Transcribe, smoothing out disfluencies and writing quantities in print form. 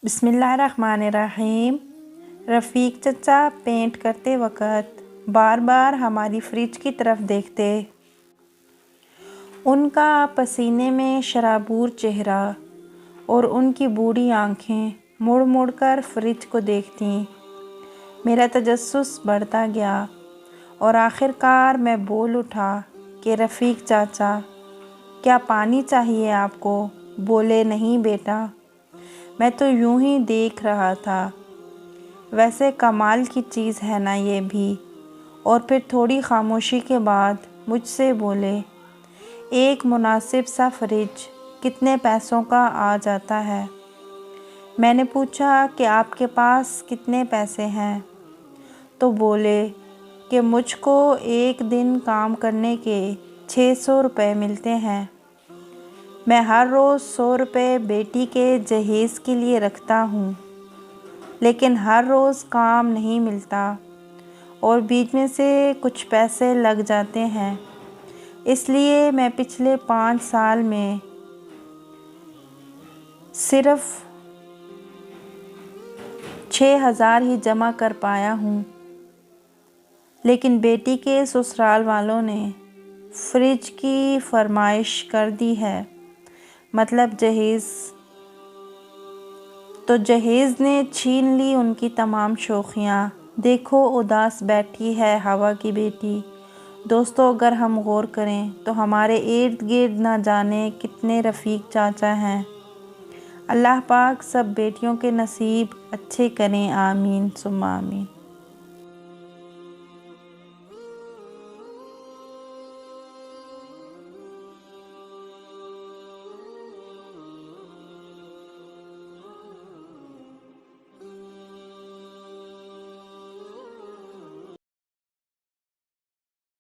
بسم اللہ الرحمن الرحیم۔ رفیق چچا پینٹ کرتے وقت بار بار ہماری فریج کی طرف دیکھتے۔ ان کا پسینے میں شرابور چہرہ اور ان کی بوڑھی آنکھیں مڑ مڑ کر فریج کو دیکھتیں۔ میرا تجسس بڑھتا گیا اور آخر کار میں بول اٹھا کہ رفیق چاچا، کیا پانی چاہیے آپ کو؟ بولے نہیں بیٹا، میں تو یوں ہی دیکھ رہا تھا۔ ویسے کمال کی چیز ہے نا یہ بھی۔ اور پھر تھوڑی خاموشی کے بعد مجھ سے بولے، ایک مناسب سا فریج کتنے پیسوں کا آ جاتا ہے؟ میں نے پوچھا کہ آپ کے پاس کتنے پیسے ہیں؟ تو بولے کہ مجھ کو ایک دن کام کرنے کے 600 روپے ملتے ہیں۔ میں ہر روز 100 روپے بیٹی کے جہیز کے لیے رکھتا ہوں، لیکن ہر روز کام نہیں ملتا اور بیچ میں سے کچھ پیسے لگ جاتے ہیں، اس لیے میں پچھلے 5 سال میں صرف 6000 ہی جمع کر پایا ہوں۔ لیکن بیٹی کے سسرال والوں نے فریج کی فرمائش کر دی ہے، مطلب جہیز۔ تو جہیز نے چھین لی ان کی تمام شوخیاں۔ دیکھو اداس بیٹھی ہے ہوا کی بیٹی۔ دوستو، اگر ہم غور کریں تو ہمارے ارد گرد نہ جانے کتنے رفیق چاچا ہیں۔ اللہ پاک سب بیٹیوں کے نصیب اچھے کریں، آمین ثم آمین۔